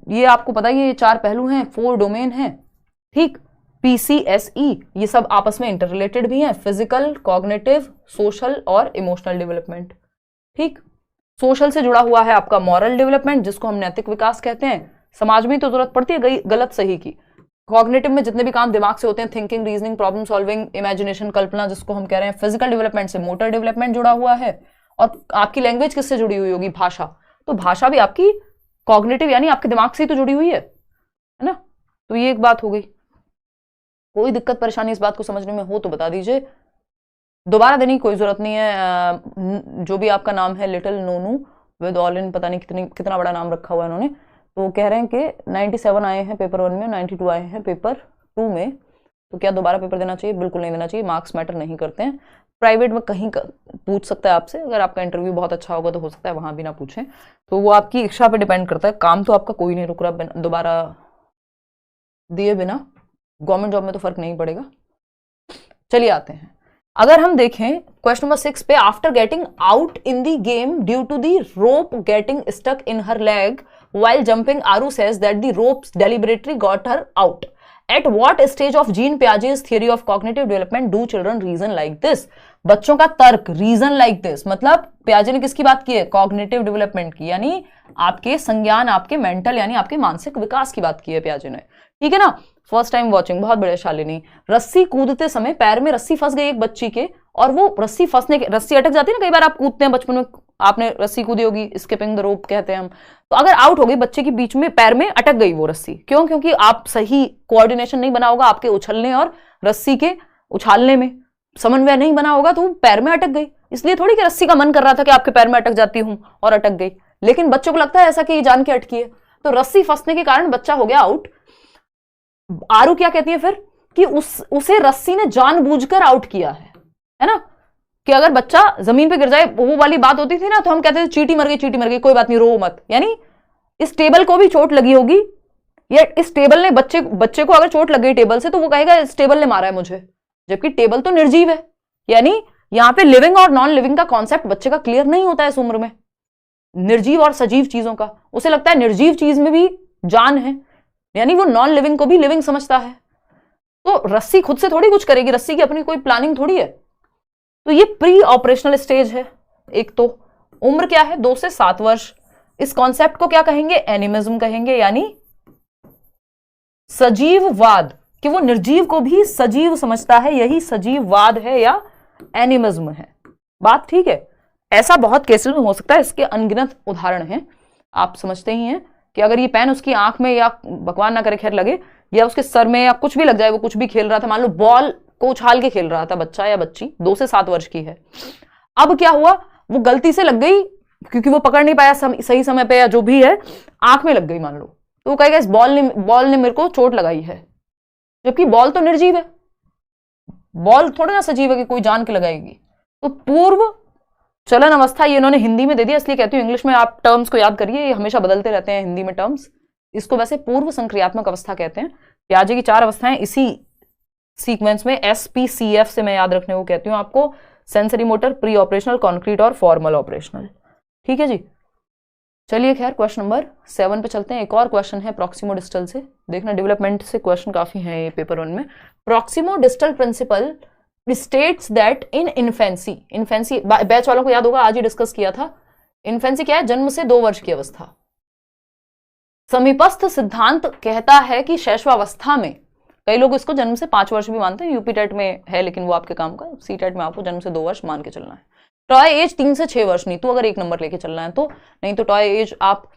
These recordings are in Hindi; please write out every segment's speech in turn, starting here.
ये आपको पता ही है, ये 4 पहलू हैं, 4 डोमेन हैं, ठीक। PCSE ये सब आपस में इंटर रिलेटेड भी हैं, फिजिकल, कॉग्निटिव, सोशल और इमोशनल डेवलपमेंट, ठीक। सोशल से जुड़ा हुआ है आपका मॉरल डेवलपमेंट, जिसको हम नैतिक विकास कहते हैं, समाज में तो जरूरत पड़ती है गलत सही की। कॉग्निटिव में जितने भी काम दिमाग से होते हैं, thinking, reasoning, problem solving, imagination, कल्पना, जिसको हम कह रहे हैं। फिजिकल डेवलपमेंट से मोटर डेवलपमेंट जुड़ा हुआ है। और आपकी लैंग्वेज किससे जुड़ी हुई होगी? भाषा। तो भाषा भी आपकी कॉग्निटिव यानी आपके दिमाग से ही तो जुड़ी हुई है ना। तो ये एक बात हो गई। कोई दिक्कत परेशानी इस बात को समझने में हो तो बता दीजिए, दोबारा देने की कोई जरूरत नहीं है। जो भी आपका नाम है लिटिल नोनू विद ऑल इन, पता नहीं कितना बड़ा नाम रखा हुआ है इन्होंने। तो कह रहे हैं कि 97 आए हैं पेपर 1 में, 92 आए हैं पेपर 2 में, तो क्या दोबारा पेपर देना चाहिए? बिल्कुल नहीं देना चाहिए, मार्क्स मैटर नहीं करते हैं। प्राइवेट में कहीं पूछ सकता है आपसे, अगर आपका इंटरव्यू बहुत अच्छा होगा तो हो सकता है वहां भी ना पूछें, तो वो आपकी इच्छा पे डिपेंड करता है। काम तो आपका कोई नहीं रुक रहा दोबारा दिए बिना, गवर्नमेंट जॉब में तो फर्क नहीं पड़ेगा। चलिए आते हैं, अगर हम देखें क्वेश्चन नंबर 6 पे, after getting out in the game due to the rope getting stuck in her leg while jumping, Aru says that the ropes deliberately got her out. At what stage of Jean Piaget's theory of cognitive development do children reason like this? बच्चों का तर्क reason like this मतलब पियाजे ने किसकी बात की है? कॉग्निटिव डेवलपमेंट की, यानी आपके संज्ञान, आपके मेंटल यानी आपके मानसिक विकास की बात की है पियाजे ने, ठीक है ना। फर्स्ट टाइम वॉचिंग, बहुत बढ़िया शालिनी। रस्सी कूदते समय पैर में रस्सी फंस गई एक बच्ची के, और वो रस्सी फंसने के, रस्सी अटक जाती है ना, कई बार आप कूदते हैं बचपन में, आपने रस्सी कूदी होगी, स्किपिंग द रोप कहते हैं हम। तो अगर आउट हो गई बच्चे के बीच में, पैर में अटक गई वो रस्सी, क्यों? क्योंकि आप सही कोऑर्डिनेशन नहीं बना होगा आपके उछलने और रस्सी के उछालने में, समन्वय नहीं बना होगा, तो पैर में अटक गई। इसलिए थोड़ी कि रस्सी का मन कर रहा था कि आपके पैर में अटक जाती हूं और अटक गई, लेकिन बच्चों को लगता है ऐसा कि ये जान के अटकी है। तो रस्सी फंसने के कारण बच्चा हो गया आउट। आरू क्या कहती है फिर कि उसे रस्सी ने जानबूझकर आउट किया है ना। कि अगर बच्चा जमीन पे गिर जाए, वो वाली बात होती थी ना, तो हम कहते थे चींटी मर गई, चींटी मर गई, कोई बात नहीं, रो मत। यानी इस टेबल को भी चोट लगी होगी, या इस टेबल ने बच्चे को अगर चोट लग गई टेबल से, तो वो कहेगा इस टेबल ने मारा है मुझे, जबकि टेबल तो निर्जीव है। यानी यहां पे लिविंग और नॉन लिविंग का कॉन्सेप्ट बच्चे का क्लियर नहीं होता है इस उम्र में, निर्जीव और सजीव चीजों का। उसे लगता है निर्जीव चीज में भी जान है, यानी वो नॉन लिविंग को भी लिविंग समझता है। तो रस्सी खुद से थोड़ी कुछ करेगी, रस्सी की अपनी कोई प्लानिंग थोड़ी है। तो ये प्री ऑपरेशनल स्टेज है। एक तो उम्र क्या है? 2 से 7 वर्ष। इस कॉन्सेप्ट को क्या कहेंगे? एनिमिज्म कहेंगे, यानी सजीववाद, कि वो निर्जीव को भी सजीव समझता है, यही सजीववाद है या एनिमिज्म है। बात ठीक है? ऐसा बहुत केसेस में हो सकता है, इसके अनगिनत उदाहरण हैं। आप समझते ही हैं कि अगर ये पेन उसकी आंख में, या भगवान ना करे खैर लगे, या उसके सर में, या कुछ भी लग जाए, वो कुछ भी खेल रहा था, मान लो बॉल को उछाल के खेल रहा था बच्चा या बच्ची, 2 से 7 वर्ष की है। अब क्या हुआ, वो गलती से लग गई, क्योंकि वो पकड़ नहीं पाया सही समय पे, या जो भी है, आंख में लग गई मान लो, तो वो कहेगा इस बॉल ने मेरे को चोट लगाई है, जबकि बॉल तो निर्जीव है, बॉल थोड़ा ना सजीव है कि कोई जान के लगाएगी। तो पूर्व चलन अवस्था, ये इन्होंने हिंदी में दे दिया, इसलिए कहती हूँ इंग्लिश में आप टर्म्स को याद करिए, ये हमेशा बदलते रहते हैं हिंदी में टर्म्स। इसको वैसे पूर्व संक्रियात्मक अवस्था कहते हैं। पियाजे की 4 अवस्थाएं इसी सीक्वेंस में, SPCF से मैं याद रखने को कहती हूँ आपको, sensory motor, pre operational, concrete और फॉर्मल ऑपरेशनल। ठीक है जी। चलिए खैर क्वेश्चन नंबर 7 पे चलते हैं। एक और क्वेश्चन है प्रॉक्सिमो डिस्टल से, देखना डेवलपमेंट से क्वेश्चन काफी हैं ये पेपर 1 में। Proximo distal principal states that in infancy batch वालों को याद होगा, आज ही डिस्कस किया था। इन्फेंसी क्या है? जन्म से 2 वर्ष की अवस्था। समीपस्थ सिद्धांत कहता है कि शैशवावस्था में, कई लोग इसको जन्म से 5 वर्ष भी मानते हैं, यूपी टेट में है लेकिन वो आपके काम का, सी टेट में आपको जन्म से 2 वर्ष मान के चलना है। टॉय एज 3 से 6 वर्ष नहीं तो, अगर 1 नंबर लेके चलना है तो, नहीं तो टॉय एज आप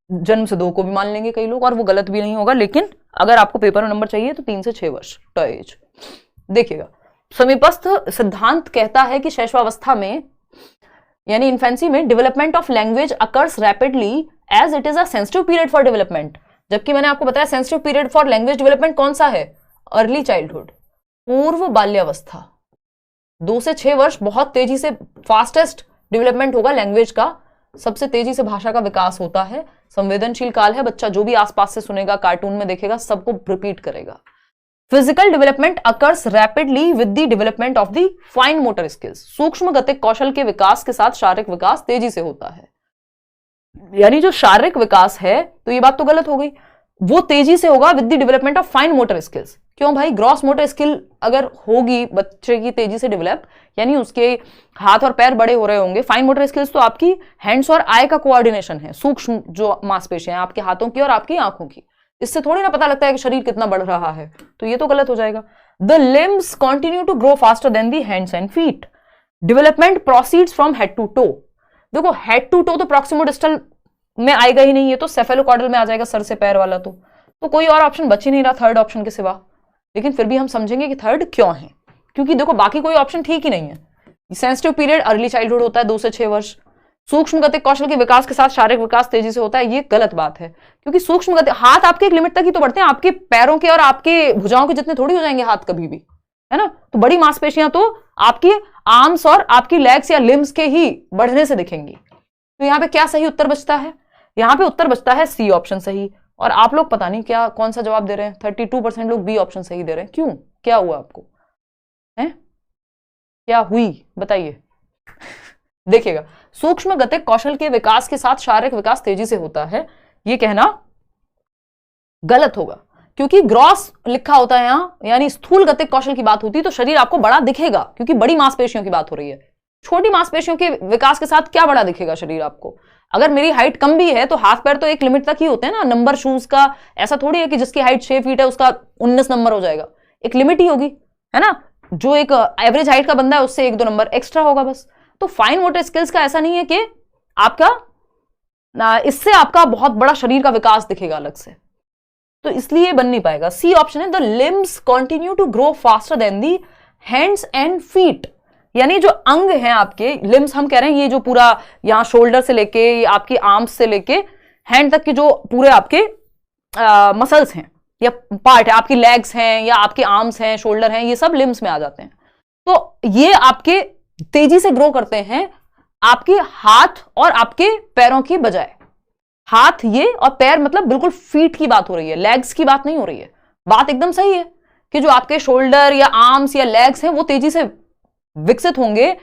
जन्म से 2 को भी मान लेंगे कई लोग, और वो गलत भी नहीं होगा, लेकिन अगर आपको पेपर में नंबर चाहिए तो 3 से 6 वर्ष टॉय एज। देखिएगा, समीपस्थ सिद्धांत कहता है कि शैशवावस्था में यानी इन्फेंसी में development of language occurs rapidly as it is a sensitive period for development. जबकि मैंने आपको बताया sensitive period for language development कौन सा है? अर्ली चाइल्डहुड, पूर्व बाल्यावस्था। 2 से 6 वर्ष बहुत तेजी से फास्टेस्ट डेवलपमेंट होगा लैंग्वेज का, सबसे तेजी से भाषा का विकास होता है। संवेदनशील काल है, बच्चा जो भी आसपास से सुनेगा, कार्टून में देखेगा, सबको रिपीट करेगा। Physical development occurs rapidly with the development of the fine motor skills. सूक्ष्म गतिक कौशल के विकास के साथ शारीरिक विकास तेजी से होता है। यानी जो शारीरिक विकास है, तो ये बात तो गलत हो गई, वो तेजी से होगा with the development of fine motor skills. क्यों भाई, ग्रॉस मोटर स्किल अगर होगी बच्चे की तेजी से डेवलप, यानी उसके हाथ और पैर बड़े हो रहे होंगे। फाइन मोटर स्किल्स तो आपकी हैंड्स और आई का कोऑर्डिनेशन है, सूक्ष्म जो मांसपेशियां हैं आपके हाथों की और आपकी आंखों की, इससे थोड़ी ना पता लगता है कि शरीर कितना बढ़ रहा है, तो ये तो गलत हो जाएगा। The limbs continue to grow faster than the hands and feet. Development proceeds from head to toe. देखो हेड टू टो तो प्रॉक्सिमोडिस्टल में आएगा ही नहीं, ये तो सेफेलोकॉर्डल में आ जाएगा, सर से पैर वाला। तो कोई और ऑप्शन बच ही नहीं रहा थर्ड ऑप्शन के सिवा। लेकिन फिर भी हम समझेंगे कि थर्ड क्यों है, क्योंकि देखो बाकी कोई ऑप्शन ठीक ही नहीं है। सेंसिटिव पीरियड अर्ली चाइल्डहुड होता है 2 से 6 वर्ष। सूक्ष्म गतिक कौशल के विकास के साथ शारीरिक विकास तेजी से होता है, ये गलत बात है, क्योंकि सूक्ष्म गति हाथ आपके एक लिमिट तक ही तो बढ़ते हैं, आपके पैरों के और आपके भुजाओं के जितने थोड़ी हो जाएंगे हाथ कभी भी, है ना। तो बड़ी मांसपेशियां तो आपकी आर्म्स और आपकी लेग्स या लिम्स के ही बढ़ने से दिखेंगी। तो यहाँ पे क्या सही उत्तर बचता है, यहाँ पे उत्तर बचता है सी ऑप्शन सही। और आप लोग पता नहीं क्या कौन सा जवाब दे रहे हैं, 32% लोग बी ऑप्शन सही दे रहे हैं। क्यों, क्या हुआ आपको है, क्या हुई बताइए। देखिएगा, सूक्ष्म गतिक कौशल के विकास के साथ शारीरिक विकास तेजी से होता है, ये कहना गलत होगा, क्योंकि ग्रॉस लिखा होता है यहां, यानी स्थूल गतिक कौशल की बात होती है तो शरीर आपको बड़ा दिखेगा, क्योंकि बड़ी मांसपेशियों की बात हो रही है। छोटी मांसपेशियों के विकास के साथ क्या बड़ा दिखेगा शरीर आपको। अगर मेरी हाइट कम भी है तो हाथ पैर तो एक लिमिट तक ही होते हैं ना, नंबर शूज का ऐसा थोड़ी है कि जिसकी हाइट 6 फीट है उसका 19 नंबर हो जाएगा, एक लिमिट ही होगी, है ना। जो एक एवरेज हाइट का बंदा है उससे 1-2 नंबर एक्स्ट्रा होगा बस। तो फाइन मोटर स्किल्स का ऐसा नहीं है कि आपका इससे आपका बहुत बड़ा शरीर का विकास दिखेगा अलग से, तो इसलिए बन नहीं पाएगा। सी ऑप्शन है the limbs continue to grow faster than the hands and feet. यानी जो अंग हैं आपके, लिम्स हम कह रहे हैं ये जो पूरा यहां शोल्डर से लेके आपकी आर्म्स से लेके हैंड तक के जो पूरे आपके मसल्स हैं या पार्ट है, आपकी लेग्स हैं या आपके आर्म्स हैं, शोल्डर हैं, ये सब लिम्स में आ जाते हैं। तो ये आपके तेजी से ग्रो करते हैं आपके हाथ और आपके पैरों की बजाय। हाथ ये और पैर मतलब बिल्कुल फीट की बात हो रही है, लेग्स की बात नहीं हो रही है। बात एकदम सही है कि जो आपके शोल्डर या आर्म्स या लेग्स हैं वो तेजी से विकसित होंगे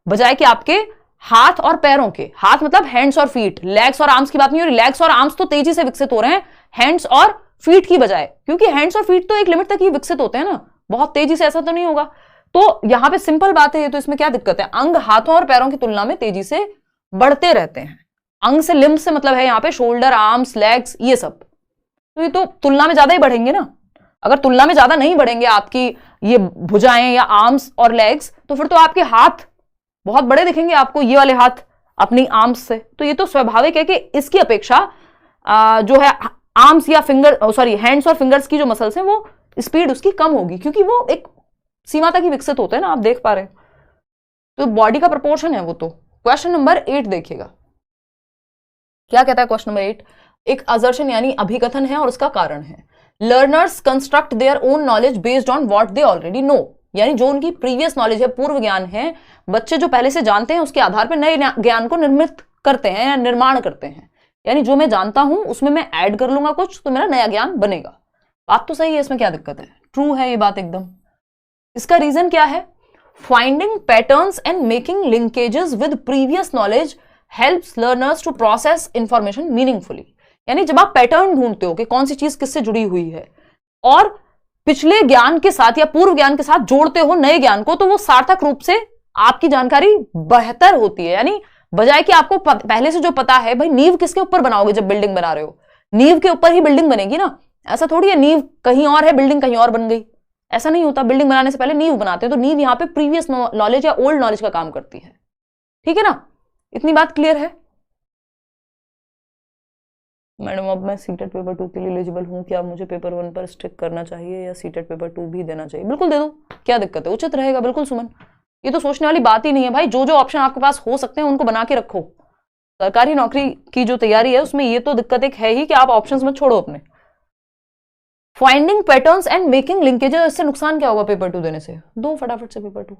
बजाय कि आपके हाथ और पैरों के। हाथ मतलब हैंड्स और फीट, लेग्स और आर्म्स की बात नहीं हो रही। लेग्स और आर्म्स तो तेजी से विकसित हो रहे हैं हैंड्स और फीट की बजाय, क्योंकि हैंड्स और फीट तो एक लिमिट तक ही विकसित होते हैं ना, बहुत तेजी से ऐसा तो नहीं होगा। तो यहां पे सिंपल बात है, तो इसमें क्या दिक्कत है, अंग हाथों और पैरों की तुलना में तेजी से बढ़ते रहते हैं। अंग से लिम्ब से मतलब है यहां पे शोल्डर, आर्म्स, लेग्स, ये सब, तो ये तो तुलना में ज्यादा ही बढ़ेंगे ना। अगर तुलना में ज्यादा नहीं बढ़ेंगे आपकी ये भुजाएं या आर्म्स और लेग्स, तो फिर तो आपके हाथ बहुत बड़े दिखेंगे आपको, ये वाले हाथ अपनी आर्म्स से। तो ये तो स्वाभाविक है कि इसकी अपेक्षा जो है आर्म्स या हैंड्स और फिंगर्स की जो मसल्स हैं वो स्पीड उसकी कम होगी, क्योंकि वो एक सीमा तक ही विकसित होते हैं ना, आप देख पा रहे हैं। तो बॉडी का प्रोपोर्शन है वो। तो क्वेश्चन नंबर 8 देखिएगा क्या कहता है। क्वेश्चन नंबर 8 एक असर्शन यानी अभिकथन है और उसका कारण है, learners construct their own knowledge based on what they already know. यानी जो उनकी प्रीवियस नॉलेज है, पूर्व ज्ञान है, बच्चे जो पहले से जानते हैं उसके आधार पर नए ज्ञान को निर्मित करते हैं या निर्माण करते हैं। यानी जो मैं जानता हूं उसमें मैं ऐड कर लूंगा कुछ, तो मेरा नया ज्ञान बनेगा। बात तो सही है, इसमें क्या दिक्कत है, ट्रू है ये बात एकदम। इसका रीजन क्या है, finding patterns and making linkages with previous knowledge helps learners to process information meaningfully. यानी जब आप पैटर्न ढूंढते हो कि कौन सी चीज किससे जुड़ी हुई है और पिछले ज्ञान के साथ या पूर्व ज्ञान के साथ जोड़ते हो नए ज्ञान को, तो वो सार्थक रूप से आपकी जानकारी बेहतर होती है। यानी बजाय कि आपको पहले से जो पता है, भाई नींव किसके ऊपर बनाओगे जब बिल्डिंग बना रहे हो, नींव के ऊपर ही बिल्डिंग बनेगी ना। ऐसा थोड़ी है नींव कहीं और है बिल्डिंग कहीं और बन गई, ऐसा नहीं होता। बिल्डिंग बनाने से पहले नींव बनाते हैं, तो नींव यहां पे प्रीवियस नॉलेज या ओल्ड नॉलेज का काम करती है। ठीक है ना, इतनी बात क्लियर है। मैडम अब मैं सीटेट पेपर 2 के लिए एलिजिबल हूं, क्या मुझे पेपर 1 पर स्टिक करना चाहिए या सीटेट पेपर 2 भी देना चाहिए? बिल्कुल दे दो, क्या दिक्कत है, उचित रहेगा। बिल्कुल सुमन, ये तो सोचने वाली बात ही नहीं है भाई। जो जो ऑप्शन आपके पास हो सकते हैं उनको बना के रखो। सरकारी नौकरी की जो तैयारी है उसमें ये तो दिक्कत एक है ही कि आप ऑप्शंस मत छोड़ो अपने। Finding patterns and making linkages, इससे नुकसान क्या होगा पेपर 2 देने से? दो फटाफट से पेपर 2।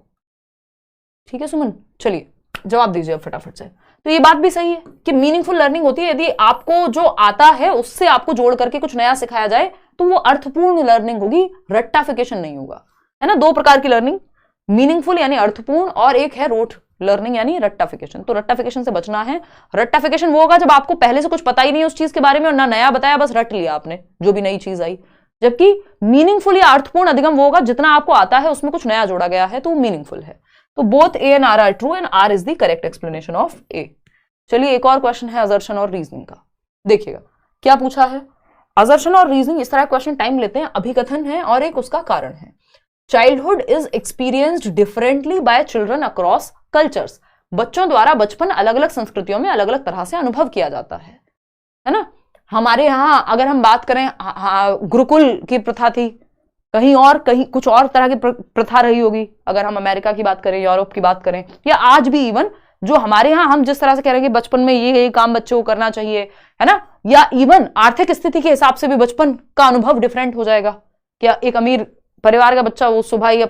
ठीक है सुमन, चलिए जवाब दीजिए अब फटाफट से। तो ये बात भी सही है कि मीनिंगफुल लर्निंग होती है यदि आपको जो आता है उससे आपको जोड़ करके कुछ नया सिखाया जाए, तो वो अर्थपूर्ण लर्निंग होगी, रट्टाफिकेशन नहीं होगा, है ना। 2 प्रकार की लर्निंग, मीनिंगफुल यानी अर्थपूर्ण, और एक है रोट लर्निंग यानी रट्टाफिकेशन। तो रट्टाफिकेशन से बचना है। रट्टाफिकेशन वो होगा जब आपको पहले से कुछ पता ही नहीं उस चीज के बारे में और ना नया बताया, बस रट लिया आपने जो भी नई चीज आई। जबकि मीनिंगफुल या अर्थपूर्ण अधिगम वो होगा जितना आपको आता है उसमें कुछ नया जोड़ा गया है तो मीनिंगफुल है। तो both A and R are true and R is the correct explanation of A. चलिए एक और क्वेश्चन है असर्शन और रीजनिंग का। देखिएगा क्या पूछा है। असर्शन और रीजनिंग इस तरह क्वेश्चन टाइम लेते हैं, अभिकथन है और एक उसका कारण है। Childhood is experienced differently bye children across cultures. बच्चों द्वारा बचपन अलग अलग संस्कृतियों में अलग अलग तरह से अनुभव किया जाता है ना। हमारे यहां अगर हम बात करें, गुरुकुल की प्रथा थी, कहीं कुछ और तरह की प्रथा रही होगी। अगर हम अमेरिका की बात करें, यूरोप की बात करें, या आज भी इवन जो हमारे यहाँ हम जिस तरह से कह रहे हैं कि बचपन में ये काम बच्चे को करना चाहिए, है ना, या इवन आर्थिक स्थिति के हिसाब से भी बचपन का अनुभव डिफरेंट हो जाएगा। क्या एक अमीर परिवार का बच्चा वो सुबह ही